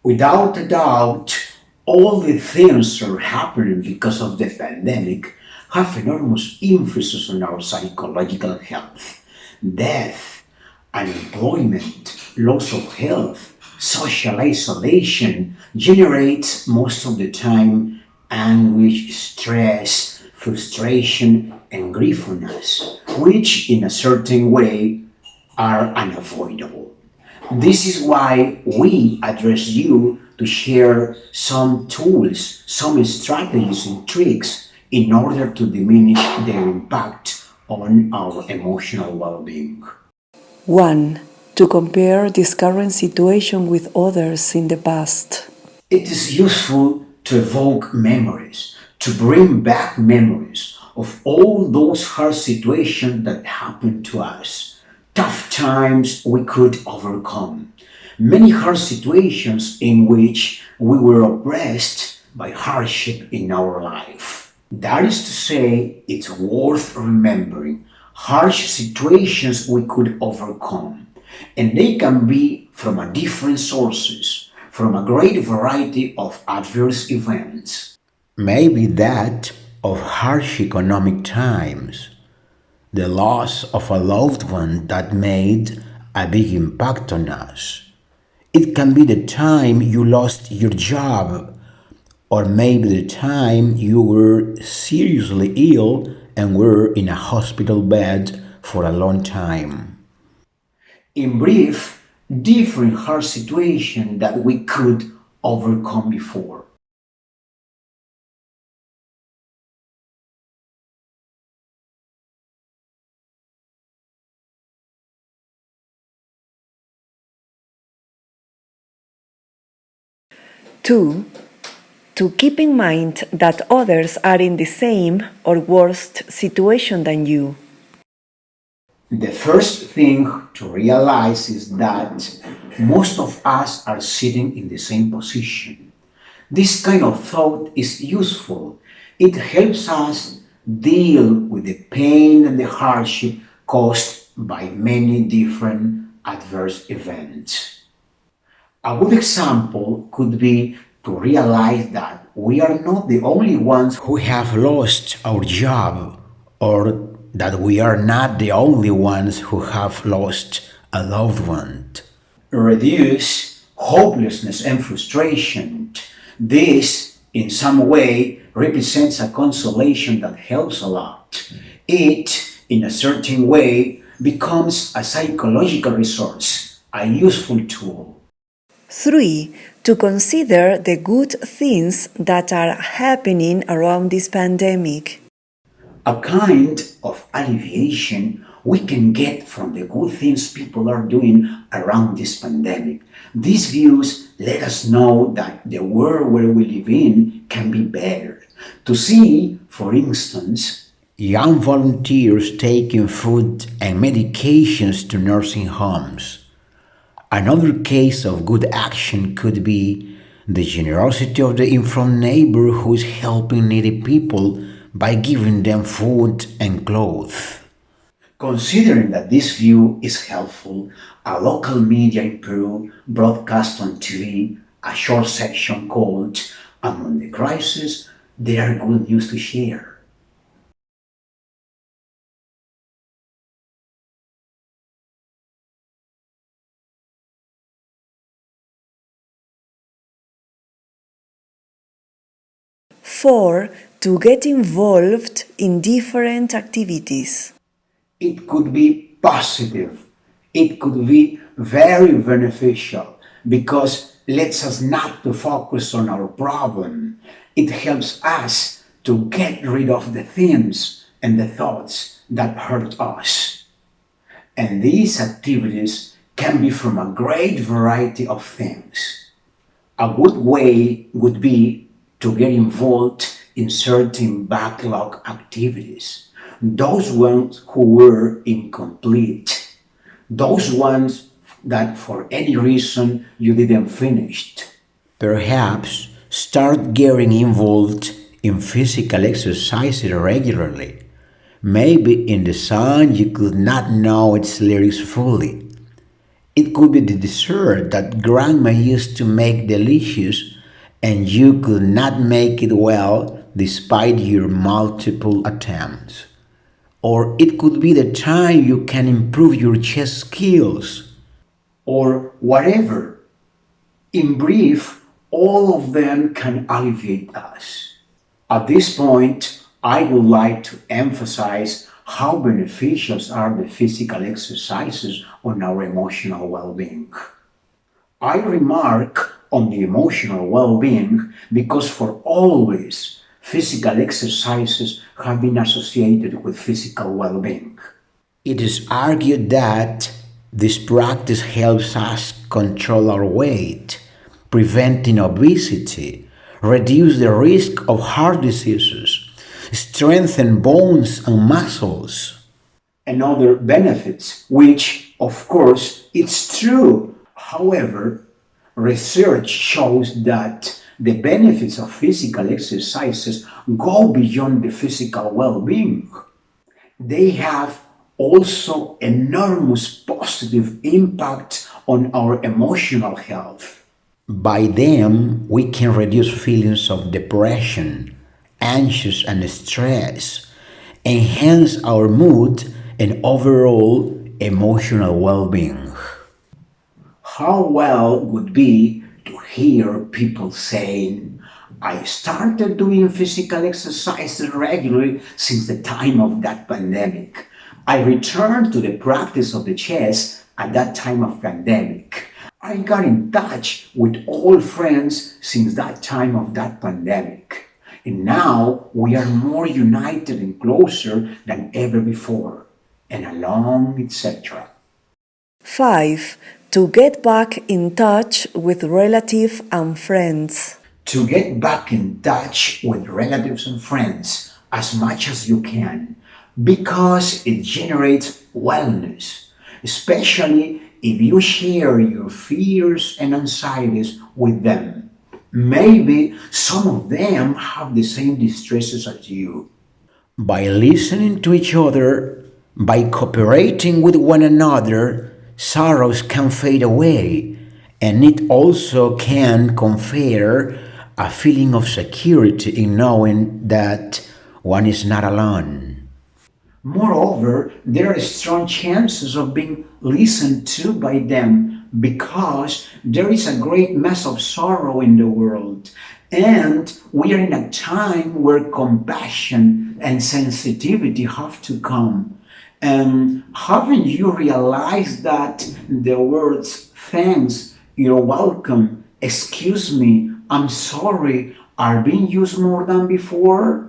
Without a doubt, all the things that are happening because of the pandemic have enormous influences on our psychological health. Death, unemployment, loss of health, social isolation generates most of the time anguish, stress, frustration, and grief on us, which in a certain way are unavoidable. This is why we address you to share some tools, some strategies and tricks in order to diminish their impact on our emotional well-being. 1. To compare this current situation with others in the past. It is useful to evoke memories, to bring back memories of all those hard situations that happened to us, tough times we could overcome, many hard situations in which we were oppressed by hardship in our life. That is to say, it's worth remembering harsh situations we could overcome, and they can be from a different sources, from a great variety of adverse events. Maybe that of harsh economic times, the loss of a loved one that made a big impact on us. It can be the time you lost your job, or maybe the time you were seriously ill and were in a hospital bed for a long time. In brief, different hard situations that we could overcome before. Two, to keep in mind that others are in the same or worse situation than you. The first thing to realize is that most of us are sitting in the same position. This kind of thought is useful. It helps us deal with the pain and the hardship caused by many different adverse events. A good example could be to realize that we are not the only ones who have lost our job, or that we are not the only ones who have lost a loved one. Reduce hopelessness and frustration. This, in some way, represents a consolation that helps a lot. It, in a certain way, becomes a psychological resource, a useful tool. 3. To consider the good things that are happening around this pandemic. A kind of alleviation we can get from the good things people are doing around this pandemic. These views let us know that the world where we live in can be better. To see, for instance, young volunteers taking food and medications to nursing homes. Another case of good action could be the generosity of the infront neighbor who is helping needy people by giving them food and clothes. Considering that this view is helpful, a local media in Peru broadcast on TV a short section called "Among the Crisis, there are good news to share." 4. To get involved in different activities. It could be positive. It could be very beneficial because it lets us not to focus on our problem. It helps us to get rid of the things and the thoughts that hurt us. And these activities can be from a great variety of things. A good way would be to get involved in certain backlog activities, those ones who were incomplete, those ones that for any reason you didn't finish. Perhaps start getting involved in physical exercise regularly. Maybe in the song you could not know its lyrics fully. It could be the dessert that grandma used to make delicious and you could not make it well despite your multiple attempts. Or it could be the time you can improve your chess skills. Or whatever. In brief, all of them can alleviate us. At this point, I would like to emphasize how beneficial are the physical exercises on our emotional well being. I remark on the emotional well being because for always physical exercises have been associated with physical well being. It is argued that this practice helps us control our weight, preventing obesity, reduce the risk of heart diseases, strengthen bones and muscles, and other benefits, which, of course, it's true. However, research shows that the benefits of physical exercises go beyond the physical well being. They have also enormous positive impact on our emotional health. By them, we can reduce feelings of depression, anxious and stress, enhance our mood and overall emotional well-being. How well would be to hear people saying, I started doing physical exercises regularly since the time of that pandemic. I returned to the practice of the chess at that time of pandemic. I got in touch with old friends since that time of that pandemic. And now we are more united and closer than ever before. And along, etc. 5. To get back in touch with relatives and friends. To get back in touch with relatives and friends as much as you can because it generates wellness, especially if you share your fears and anxieties with them. Maybe some of them have the same distresses as you. By listening to each other, by cooperating with one another, sorrows can fade away, and it also can confer a feeling of security in knowing that one is not alone. Moreover, there are strong chances of being listened to by them because there is a great mass of sorrow in the world. And we are in a time where compassion and sensitivity have to come. And haven't you realized that the words thanks, you're welcome, excuse me, I'm sorry are being used more than before?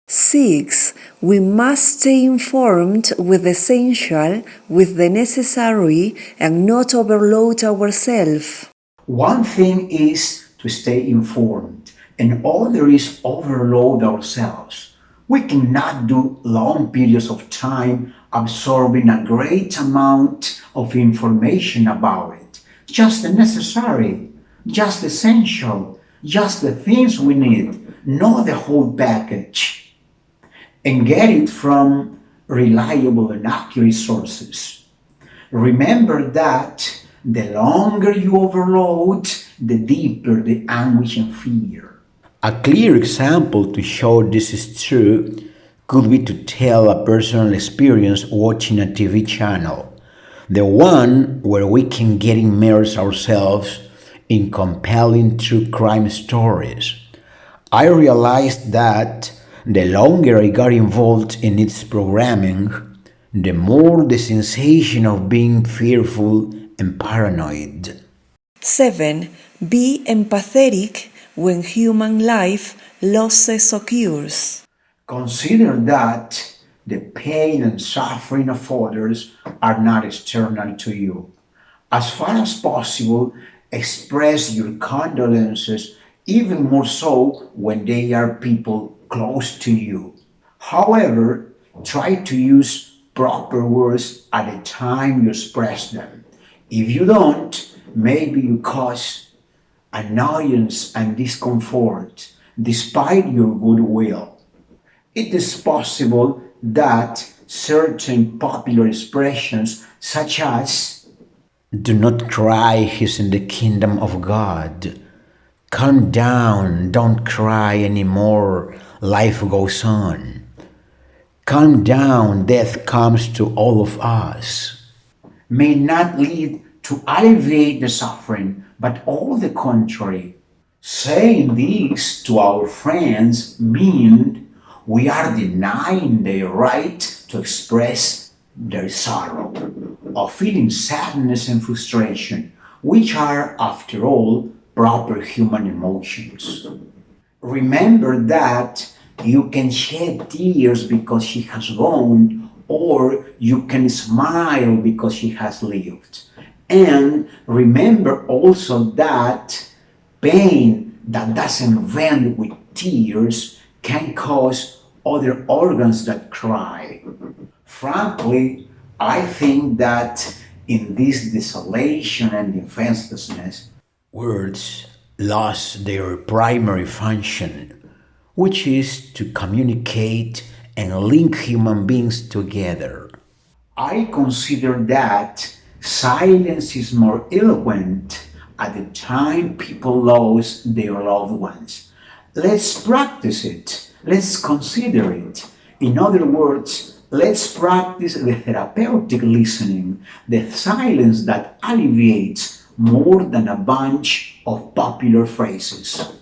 6. We must stay informed with the essential, with the necessary, and not overload ourselves. One thing is to stay informed, and other is overload ourselves. We cannot do long periods of time absorbing a great amount of information about it. Just the necessary, just essential, just the things we need, not the whole package. And get it from reliable and accurate sources. Remember that the longer you overload, the deeper the anguish and fear. A clear example to show this is true could be to tell a personal experience watching a TV channel, the one where we can get immerse ourselves in compelling true crime stories. I realized that the longer I got involved in its programming, the more the sensation of being fearful and paranoid. 7. Be empathetic when human life losses occurs. Consider that the pain and suffering of others are not external to you. As far as possible, express your condolences, even more so when they are people close to you. However, try to use proper words at the time you express them. If you don't, maybe you cause annoyance and discomfort despite your goodwill. It is possible that certain popular expressions, such as Do not cry, he's in the kingdom of God. Calm down, don't cry anymore, life goes on. Calm down, death comes to all of us. May not lead to alleviate the suffering, but all the contrary. Saying this to our friends mean we are denying their right to express their sorrow, or feeling sadness and frustration, which are, after all, proper human emotions. Remember that you can shed tears because she has gone, or you can smile because she has lived. And remember also that pain that doesn't vent with tears can cause other organs that cry. Frankly, I think that in this desolation and defenselessness, words lost their primary function, which is to communicate and link human beings together. I consider that silence is more eloquent at the time people lose their loved ones. Let's practice it. Let's consider it. In other words, let's practice the therapeutic listening, the silence that alleviates more than a bunch of popular phrases.